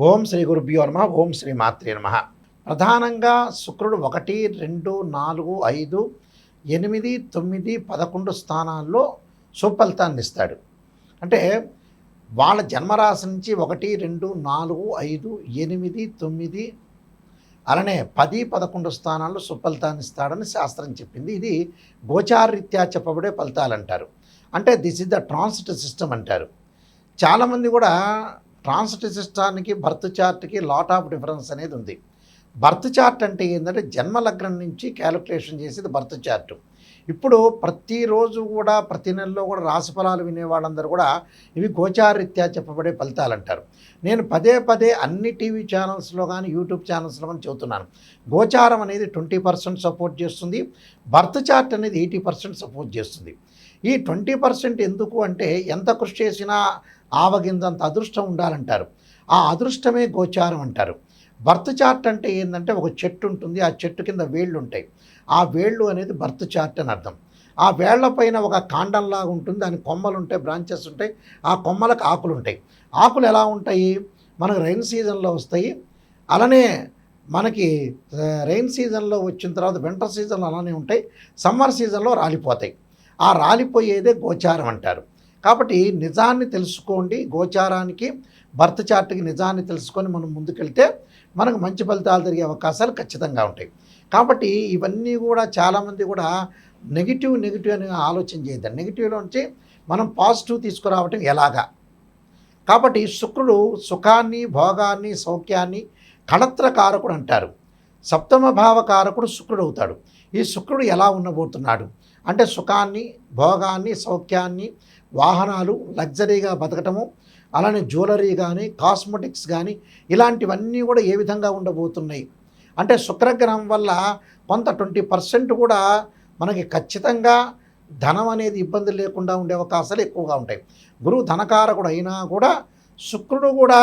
ఓం శ్రీ గురుభ్యో నమ. ఓం శ్రీ మాత్రే నమ. ప్రధానంగా శుక్రుడు 1, 2, 4, 5, 8, 9, 11 స్థానాల్లో సుఫలితాన్ని ఇస్తాడు. అంటే వాళ్ళ జన్మరాశి నుంచి 1, 2, 4, 5, 8, 9 అలానే 10, 11 స్థానాల్లో సుఫలితాన్ని ఇస్తాడని శాస్త్రం చెప్పింది. ఇది గోచారరీత్యా చెప్పబడే ఫలితాలు అంటారు. అంటే this is the transit system అంటారు. చాలామంది కూడా ట్రాన్సిట్ సిస్టానికి బర్త్ చార్ట్కి లాట్ ఆఫ్ డిఫరెన్స్ అనేది ఉంది. బర్త్ చార్ట్ అంటే ఏంటంటే జన్మలగ్నం నుంచి క్యాలిక్యులేషన్ చేసేది బర్త్ చార్ట్. ఇప్పుడు ప్రతిరోజు కూడా ప్రతి నెలలో కూడా రాశిఫలాలు వినేవాళ్ళందరూ కూడా ఇవి గోచారరీత్యా చెప్పబడే ఫలితాలు అంటారు. నేను పదే పదే అన్ని టీవీ ఛానల్స్లో కానీ యూట్యూబ్ ఛానల్స్లో కానీ చెబుతున్నాను. గోచారం అనేది 20% సపోర్ట్ చేస్తుంది, బర్త్ చార్ట్ అనేది 80% సపోర్ట్ చేస్తుంది. ఈ 20% ఎందుకు అంటే ఎంత కృషి చేసినా ఆవగింజంత అదృష్టం ఉండాలంటారు. ఆ అదృష్టమే గోచారం అంటారు. బర్త్ చార్ట్ అంటే ఏంటంటే ఒక చెట్టు ఉంటుంది, ఆ చెట్టు కింద వేళ్ళు ఉంటాయి. ఆ వేళ్ళు అనేది బర్త్ చార్ట్ అని అర్థం. ఆ వేళ్ల పైన ఒక కాండంలాగా ఉంటుంది, దాని కొమ్మలు ఉంటాయి, బ్రాంచెస్ ఉంటాయి, ఆ కొమ్మలకు ఆకులు ఉంటాయి. ఆకులు ఎలా ఉంటాయి? మనకు రైన్ సీజన్లో వస్తాయి, అలానే మనకి రైన్ సీజన్లో వచ్చిన తర్వాత వింటర్ సీజన్లో అలానే ఉంటాయి, సమ్మర్ సీజన్లో రాలిపోతాయి. ఆ రాలిపోయేదే గోచారం అంటారు. కాబట్టి నిజాన్ని తెలుసుకోండి. గోచారానికి బర్త్ చార్ట్కి నిజాన్ని తెలుసుకొని మనం ముందుకెళ్తే మనకు మంచి ఫలితాలు జరిగే అవకాశాలు ఖచ్చితంగా ఉంటాయి. కాబట్టి ఇవన్నీ కూడా చాలామంది కూడా నెగిటివ్ అని ఆలోచన చేయద్దండి. నెగిటివ్లోంచి మనం పాజిటివ్ తీసుకురావటం ఎలాగా? కాబట్టి శుక్రుడు సుఖాన్ని, భోగాన్ని, సౌఖ్యాన్ని కళత్రకారకుడు అంటారు. సప్తమ భావకారకుడు శుక్రుడు అవుతాడు. ఈ శుక్రుడు ఎలా ఉండబోతున్నాడు అంటే సుఖాన్ని, భోగాన్ని, సౌఖ్యాన్ని, వాహనాలు, లగ్జరీగా బతకటము, అలానే జ్యువెలరీ కానీ, కాస్మెటిక్స్ కానీ ఇలాంటివన్నీ కూడా ఏ విధంగా ఉండబోతున్నాయి అంటే శుక్రగ్రహం వల్ల కొంత 20% కూడా మనకి ఖచ్చితంగా ధనం అనేది ఇబ్బంది లేకుండా ఉండే అవకాశాలు ఎక్కువగా ఉంటాయి. గురువు ధనకారకుడు అయినా కూడా శుక్రుడు కూడా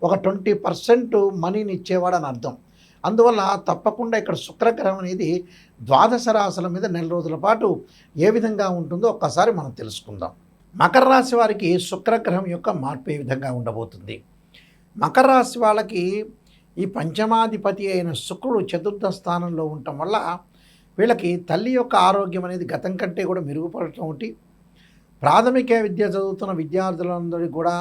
ఒక 20% మనీని ఇచ్చేవాడు అని అర్థం. అందువల్ల తప్పకుండా ఇక్కడ శుక్రగ్రహం అనేది ద్వాదశ రాశుల మీద నెల రోజుల పాటు ఏ విధంగా ఉంటుందో ఒక్కసారి మనం తెలుసుకుందాం. మకర రాశి వారికి శుక్రగ్రహం యొక్క మార్పు ఏ విధంగా ఉండబోతుంది? మకర రాశి వాళ్ళకి ఈ పంచమాధిపతి అయిన శుక్రుడు చతుర్థ స్థానంలో ఉండటం వల్ల వీళ్ళకి తల్లి యొక్క ఆరోగ్యం అనేది గతం కంటే కూడా మెరుగుపడటం ఒకటి, ప్రాథమిక విద్య చదువుతున్న విద్యార్థులందరికీ కూడా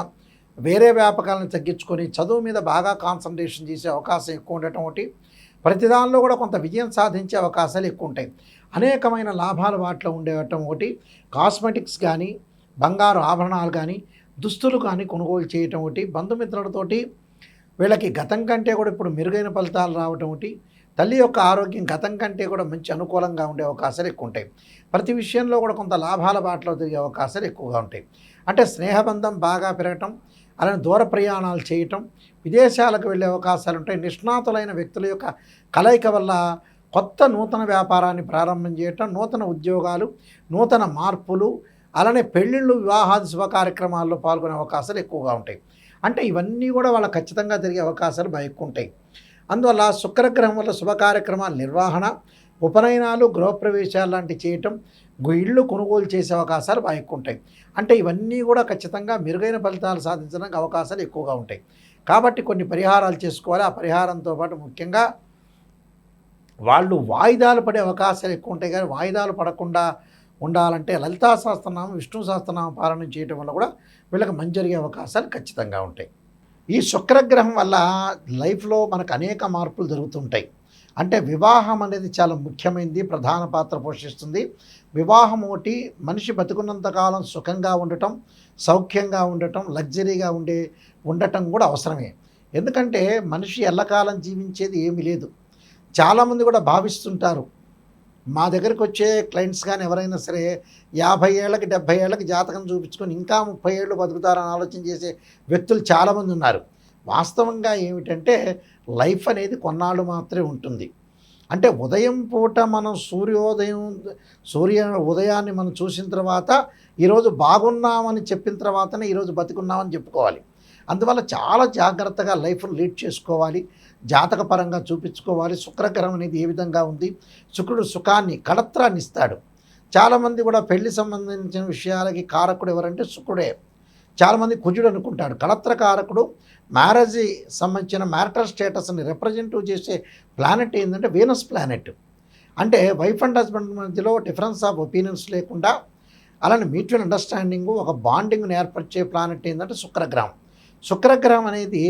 వేరే వ్యాపకాలను తగ్గించుకొని చదువు మీద బాగా కాన్సన్ట్రేషన్ చేసే అవకాశం ఎక్కువ ఉండటం ఒకటి, ప్రతిదానిలో కూడా కొంత విజయం సాధించే అవకాశాలు ఎక్కువ ఉంటాయి. అనేకమైన లాభాలు వాటిలో ఉండేయటం ఒకటి, కాస్మెటిక్స్ కానీ, బంగారు ఆభరణాలు కానీ, దుస్తులు కానీ కొనుగోలు చేయటం ఒకటి, బంధుమిత్రులతోటి వీళ్ళకి గతం కంటే కూడా ఇప్పుడు మెరుగైన ఫలితాలు రావటం ఒకటి, తల్లి యొక్క ఆరోగ్యం గతం కంటే కూడా మంచి అనుకూలంగా ఉండే అవకాశాలు ఎక్కువ ఉంటాయి. ప్రతి విషయంలో కూడా కొంత లాభాల బాటలో తిరిగే అవకాశాలు ఎక్కువగా ఉంటాయి. అంటే స్నేహబంధం బాగా పెరగటం, అలానే దూర ప్రయాణాలు చేయటం, విదేశాలకు వెళ్ళే అవకాశాలు ఉంటాయి. నిష్ణాతులైన వ్యక్తుల యొక్క కలయిక వల్ల కొత్త నూతన వ్యాపారాన్ని ప్రారంభం చేయటం, నూతన ఉద్యోగాలు, నూతన మార్పులు, అలానే పెళ్ళిళ్ళు, వివాహాది శుభ కార్యక్రమాల్లో పాల్గొనే అవకాశాలు ఎక్కువగా ఉంటాయి. అంటే ఇవన్నీ కూడా వాళ్ళకి ఖచ్చితంగా జరిగే అవకాశాలు బాగా ఎక్కువ ఉంటాయి. అందువల్ల శుక్రగ్రహం వల్ల శుభ కార్యక్రమాల నిర్వహణ, ఉపనయనాలు, గృహప్రవేశాలు లాంటివి చేయటం, ఇళ్ళు కొనుగోలు చేసే అవకాశాలు బాగా ఎక్కువ ఉంటాయి. అంటే ఇవన్నీ కూడా ఖచ్చితంగా మెరుగైన ఫలితాలు సాధించడానికి అవకాశాలు ఎక్కువగా ఉంటాయి. కాబట్టి కొన్ని పరిహారాలు చేసుకోవాలి. ఆ పరిహారంతో పాటు ముఖ్యంగా వాళ్ళు వాయిదాలు పడే అవకాశాలు ఎక్కువ ఉంటాయి. కానీ వాయిదాలు పడకుండా ఉండాలంటే లలితా సహస్రనామం, విష్ణు సహస్రనామం పారాయణం చేయటం వల్ల కూడా వీళ్ళకి మంచి జరిగే అవకాశాలు ఖచ్చితంగా ఉంటాయి. ఈ శుక్రగ్రహం వల్ల లైఫ్లో మనకు అనేక మార్పులు జరుగుతుంటాయి. అంటే వివాహం అనేది చాలా ముఖ్యమైనది, ప్రధాన పాత్ర పోషిస్తుంది. వివాహం ఒకటి మనిషి బతుకున్నంతకాలం సుఖంగా ఉండటం, సౌఖ్యంగా ఉండటం, లగ్జరీగా ఉండటం కూడా అవసరమే. ఎందుకంటే మనిషి ఎల్లకాలం జీవించేది ఏమీ లేదు. చాలామంది కూడా భావిస్తుంటారు, మా దగ్గరికి వచ్చే క్లయింట్స్ కానీ ఎవరైనా సరే 50 ఏళ్ళకి 70 ఏళ్ళకి జాతకం చూపించుకొని ఇంకా 30 ఏళ్ళు బతుకుతారని ఆలోచన చేసే వ్యక్తులు చాలామంది ఉన్నారు. వాస్తవంగా ఏమిటంటే లైఫ్ అనేది కొన్నాళ్ళు మాత్రమే ఉంటుంది. అంటే ఉదయం పూట మనం సూర్య ఉదయాన్ని మనం చూసిన తర్వాత ఈరోజు బాగున్నామని చెప్పిన తర్వాతనే ఈరోజు బతికున్నామని చెప్పుకోవాలి. అందువల్ల చాలా జాగ్రత్తగా లైఫ్ను లీడ్ చేసుకోవాలి, జాతకపరంగా చూపించుకోవాలి. శుక్రగ్రహం అనేది ఏ విధంగా ఉంది? శుక్రుడు సుఖాన్ని, కళత్రాన్ని ఇస్తాడు. చాలామంది కూడా పెళ్లి సంబంధించిన విషయాలకి కారకుడు ఎవరంటే శుక్రుడే. చాలామంది కుజుడు అనుకుంటాడు. కళత్రకారకుడు మ్యారేజ్ సంబంధించిన మ్యారిటల్ స్టేటస్ని రిప్రజెంటివ్ చేసే ప్లానెట్ ఏంటంటే వీనస్ ప్లానెట్. అంటే వైఫ్ అండ్ హస్బెండ్ మధ్యలో డిఫరెన్స్ ఆఫ్ ఒపీనియన్స్ లేకుండా అలానే మ్యూచువల్ అండర్స్టాండింగు ఒక బాండింగ్ని ఏర్పరిచే ప్లానెట్ ఏంటంటే శుక్రగ్రహం. శుక్రగ్రహం అనేది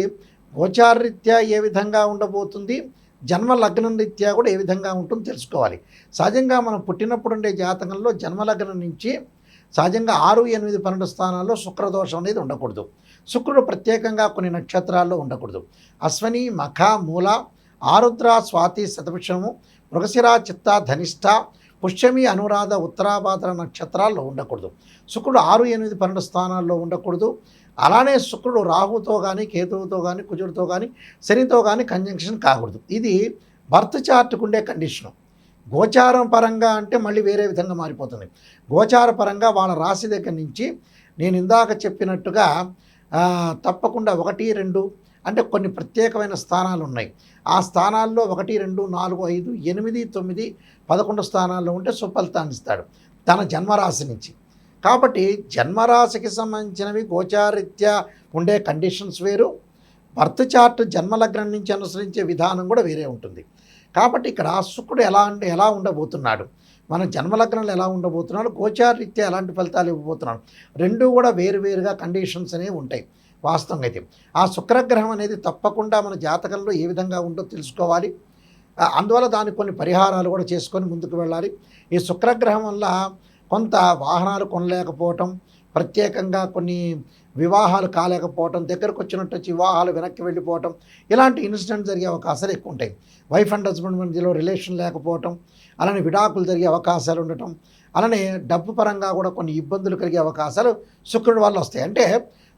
గోచారరీత్యా ఏ విధంగా ఉండబోతుంది, జన్మ లగ్నం రీత్యా కూడా ఏ విధంగా ఉంటుందో తెలుసుకోవాలి. సహజంగా మనం పుట్టినప్పుడు ఉండే జాతకంలో జన్మలగ్నం నుంచి సహజంగా 6, 8, 12 స్థానాల్లో శుక్రదోషం అనేది ఉండకూడదు. శుక్రుడు ప్రత్యేకంగా కొన్ని నక్షత్రాల్లో ఉండకూడదు. అశ్వని, మఖ, మూల, ఆరుద్ర, స్వాతి, శతభిషము, మృగశిర, చిత్త, ధనిష్ట, పుష్యమి, అనురాధ, ఉత్తరాభాద్ర నక్షత్రాల్లో ఉండకూడదు. శుక్రుడు 6, 8, 12 స్థానాల్లో ఉండకూడదు. అలానే శుక్రుడు రాహుతో కానీ, కేతువుతో కానీ, కుజుడితో కానీ, శనితో కానీ కంజంక్షన్ కాకూడదు. ఇది బర్త్ చార్ట్కు ఉండే కండిషను. గోచారం పరంగా అంటే మళ్ళీ వేరే విధంగా మారిపోతుంది. గోచార పరంగా వాళ్ళ రాశి దగ్గర నుంచి నేను ఇందాక చెప్పినట్టుగా తప్పకుండా 1, 2 అంటే కొన్ని ప్రత్యేకమైన స్థానాలు ఉన్నాయి. ఆ స్థానాల్లో 1, 2, 4, 5, 8, 9, 11 స్థానాల్లో ఉంటే సుఫలితాన్ని ఇస్తాడు తన జన్మరాశి నుంచి. కాబట్టి జన్మరాశికి సంబంధించినవి గోచారీత్యా ఉండే కండిషన్స్ వేరు, బర్త్ చార్ట్ జన్మలగ్నం నుంచి అనుసరించే విధానం కూడా వేరే ఉంటుంది. కాబట్టి ఇక్కడ శుక్రుడు ఎలా ఉండబోతున్నాడు, మన జన్మలగ్నంలో ఎలా ఉండబోతున్నాడు, గోచారరీత్యా ఎలాంటి ఫలితాలు ఇవ్వబోతున్నాడు, రెండూ కూడా వేరువేరుగా కండిషన్స్ అనేవి ఉంటాయి. వాస్తవంగా అయితే ఆ శుక్రగ్రహం అనేది తప్పకుండా మన జాతకంలో ఏ విధంగా ఉందో తెలుసుకోవాలి. అందువల్ల దానికి కొన్ని పరిహారాలు కూడా చేసుకొని ముందుకు వెళ్ళాలి. ఈ శుక్రగ్రహం వల్ల కొంత వాహనాలు కొనలేకపోవటం, ప్రత్యేకంగా కొన్ని వివాహాలు కాలేకపోవటం, దగ్గరకు వచ్చినట్టు వచ్చి వివాహాలు వెనక్కి వెళ్ళిపోవటం, ఇలాంటి ఇన్సిడెంట్ జరిగే అవకాశాలు ఎక్కువ ఉంటాయి. వైఫ్ అండ్ హస్బెండ్ మధ్యలో రిలేషన్ లేకపోవటం, అలానే విడాకులు జరిగే అవకాశాలు ఉండటం, అలానే డబ్బు పరంగా కూడా కొన్ని ఇబ్బందులు కలిగే అవకాశాలు శుక్రుడి వల్ల వస్తాయి. అంటే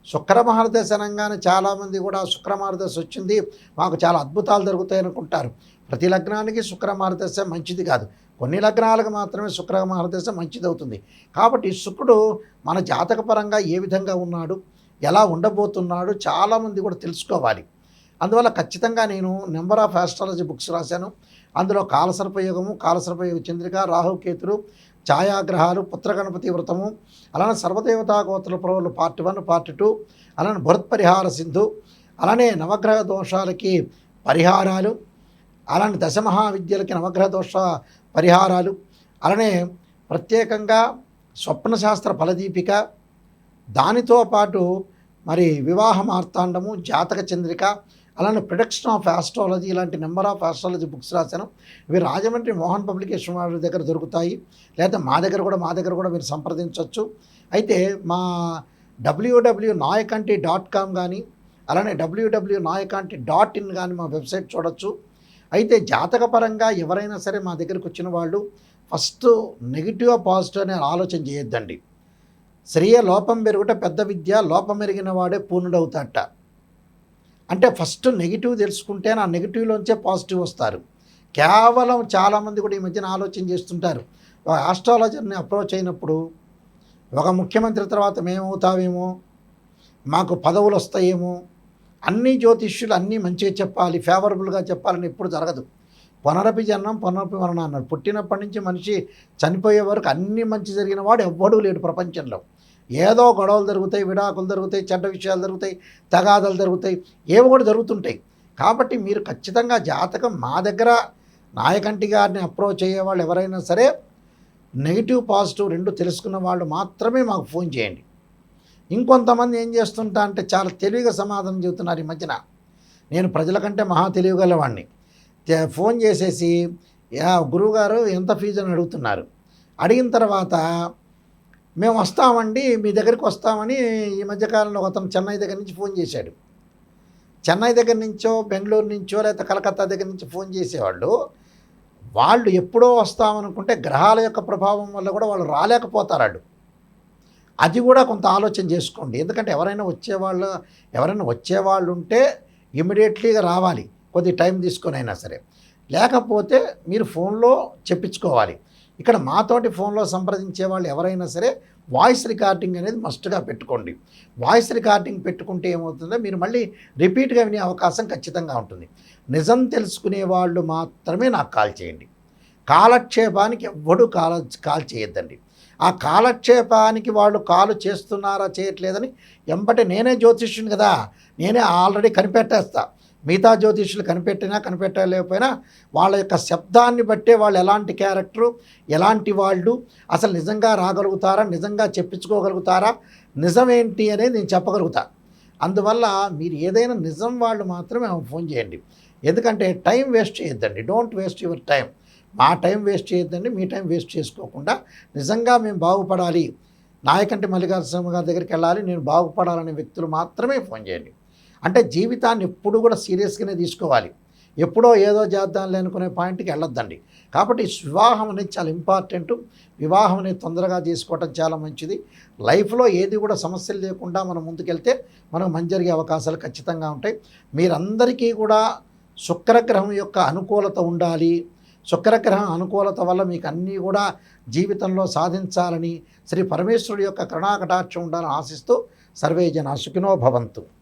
శుక్ర మహర్దశ అనగానే చాలామంది కూడా శుక్ర మహర్దశ వచ్చింది మాకు చాలా అద్భుతాలు జరుగుతాయి అనుకుంటారు. ప్రతి లగ్నానికి శుక్ర మహర్దశ మంచిది కాదు, కొన్ని లగ్నాలకు మాత్రమే శుక్ర మహర్దశ మంచిది అవుతుంది. కాబట్టి శుక్రుడు మన జాతకపరంగా ఏ విధంగా ఉన్నాడు, ఎలా ఉండబోతున్నాడు చాలామంది కూడా తెలుసుకోవాలి. అందువల్ల ఖచ్చితంగా నేను నెంబర్ ఆఫ్ ఆస్ట్రాలజీ బుక్స్ రాశాను. అందులో కాలసర్పయోగము, కాలసర్పయోగ చంద్రిక, రాహుకేతులు, ఛాయాగ్రహాలు, పుత్రగణపతి వ్రతము, అలానే సర్వదేవతా గోత్ర పురవులు పార్ట్ 1, పార్ట్ 2, అలానే బృహత్పరిహార సింధు, అలానే నవగ్రహ దోషాలకి పరిహారాలు, అలానే దశమహావిద్యలకి నవగ్రహ దోష పరిహారాలు, అలానే ప్రత్యేకంగా స్వప్నశాస్త్ర ఫలదీపిక, దానితో పాటు మరి వివాహ మార్తాండము, జాతక చంద్రిక, అలానే ప్రొడక్షన్ ఆఫ్ ఆస్ట్రాలజీ, ఇలాంటి నెంబర్ ఆఫ్ ఆస్ట్రాలజీ బుక్స్ రాశాను. ఇవి రాజమండ్రి మోహన్ పబ్లికేషన్ వాళ్ళ దగ్గర దొరుకుతాయి, లేదా మా దగ్గర కూడా మీరు సంప్రదించవచ్చు. అయితే మా www.nayakanti.com కానీ, అలానే www.nayakanti.in కానీ మా వెబ్సైట్ చూడొచ్చు. అయితే జాతకపరంగా ఎవరైనా సరే మా దగ్గరికి వచ్చిన వాళ్ళు ఫస్ట్ నెగిటివ్ పాజిటివ్ అనే ఆలోచన చేయొద్దండి. శ్రేయ లోపం పెరుగుట పెద్ద విద్య, లోపం ఎరిగిన వాడే పూర్ణుడవుతాట. అంటే ఫస్ట్ నెగిటివ్ తెలుసుకుంటే ఆ నెగిటివ్లోంచే పాజిటివ్ వస్తారు. కేవలం చాలామంది కూడా ఈ మధ్యన ఆలోచన చేస్తుంటారు, ఒక ఆస్ట్రాలజర్ని అప్రోచ్ అయినప్పుడు ఒక ముఖ్యమంత్రి తర్వాత మేమవుతామేమో, మాకు పదవులు వస్తాయేమో, అన్ని జ్యోతిష్యులు అన్నీ మంచిగా చెప్పాలి, ఫేవరబుల్గా చెప్పాలని ఎప్పుడు జరగదు. పునరపి జన్మం పునరపి మరణం అన్నాడు. పుట్టినప్పటి నుంచి మనిషి చనిపోయే వరకు అన్నీ మంచి జరిగిన వాడు ఎవ్వడూ లేడు ప్రపంచంలో. ఏదో గొడవలు జరుగుతాయి, విడాకులు జరుగుతాయి, చెడ్డ విషయాలు జరుగుతాయి, తగాదాలు జరుగుతాయి, ఏవో కూడా జరుగుతుంటాయి. కాబట్టి మీరు ఖచ్చితంగా జాతకం మా దగ్గర నాయకంటి గారిని అప్రోచ్ అయ్యే వాళ్ళు ఎవరైనా సరే నెగిటివ్ పాజిటివ్ రెండు తెలుసుకున్న వాళ్ళు మాత్రమే మాకు ఫోన్ చేయండి. ఇంకొంతమంది ఏం చేస్తుంటా అంటే చాలా తెలివిగా సమాధానం చెబుతున్నారు ఈ మధ్యన. నేను ప్రజల కంటే మహా తెలివిగలవాడిని. ఫోన్ చేసేసి గురువుగారు ఎంత ఫీజు అని అడుగుతున్నారు. అడిగిన తర్వాత మేము వస్తామండి, మీ దగ్గరికి వస్తామని ఈ మధ్యకాలంలో అతను చెన్నై దగ్గర నుంచి ఫోన్ చేశాడు. చెన్నై దగ్గర నుంచో, బెంగళూరు నుంచో, లేకపోతే కలకత్తా దగ్గర నుంచి ఫోన్ చేసేవాళ్ళు వాళ్ళు ఎప్పుడో వస్తామనుకుంటే గ్రహాల యొక్క ప్రభావం వల్ల కూడా వాళ్ళు రాలేకపోతారు. అది కూడా కొంత ఆలోచన చేసుకోండి. ఎందుకంటే ఎవరైనా వచ్చేవాళ్ళు ఉంటే ఇమ్మీడియట్లీగా రావాలి, కొద్ది టైం తీసుకొని అయినా సరే. లేకపోతే మీరు ఫోన్లో చెప్పించుకోవాలి. ఇక్కడ మాతోటి ఫోన్లో సంప్రదించే వాళ్ళు ఎవరైనా సరే వాయిస్ రికార్డింగ్ అనేది మస్ట్గా పెట్టుకోండి. వాయిస్ రికార్డింగ్ పెట్టుకుంటే ఏమవుతుందో మీరు మళ్ళీ రిపీట్గా వినే అవకాశం ఖచ్చితంగా ఉంటుంది. నిజం తెలుసుకునే వాళ్ళు మాత్రమే నాకు కాల్ చేయండి. కాలక్షేపానికి ఎవ్వడూ కాల్ చేయొద్దండి. ఆ కాలక్షేపానికి వాళ్ళు కాలు చేస్తున్నారా చేయట్లేదని ఎంబటే నేనే జ్యోతిష్యుని కదా, నేనే ఆల్రెడీ కనిపెట్టేస్తా. మిగతా జ్యోతిష్యులు కనిపెట్టినా కనిపెట్టలేకపోయినా వాళ్ళ యొక్క శబ్దాన్ని బట్టే వాళ్ళు ఎలాంటి క్యారెక్టరు, ఎలాంటి వాళ్ళు, అసలు నిజంగా రాగలుగుతారా, నిజంగా చెప్పించుకోగలుగుతారా, నిజమేంటి అనేది నేను చెప్పగలుగుతా. అందువల్ల మీరు ఏదైనా నిజం వాళ్ళు మాత్రమే ఫోన్ చేయండి. ఎందుకంటే టైం వేస్ట్ చేయొద్దండి. Don't waste your time. మా టైం వేస్ట్ చేయొద్దండి, మీ టైం వేస్ట్ చేసుకోకుండా నిజంగా మేము బాగుపడాలి, నాయకంటి మల్లికార్జున గారి దగ్గరికి వెళ్ళాలి, నేను బాగుపడాలనే వ్యక్తులు మాత్రమే ఫోన్ చేయండి. అంటే జీవితాన్ని ఎప్పుడు కూడా సీరియస్గానే తీసుకోవాలి. ఎప్పుడో ఏదో చేద్దాంలే అనుకునే పాయింట్కి వెళ్ళొద్దండి. కాబట్టి వివాహం అనేది చాలా ఇంపార్టెంట్. వివాహం అనేది తొందరగా చేసుకోవటం చాలా మంచిది. లైఫ్లో ఏది కూడా సమస్యలు లేకుండా మనం ముందుకెళ్తే మనకు మంచి జరిగే అవకాశాలు ఖచ్చితంగా ఉంటాయి. మీరందరికీ కూడా శుక్రగ్రహం యొక్క అనుకూలత ఉండాలి. శుక్రగ్రహం అనుకూలత వల్ల మీకు అన్నీ కూడా జీవితంలో సాధించాలని శ్రీ పరమేశ్వరుడి యొక్క కరుణాకటాక్షం ఉండాలని ఆశిస్తూ సర్వే జనా సుఖినో భవంతు.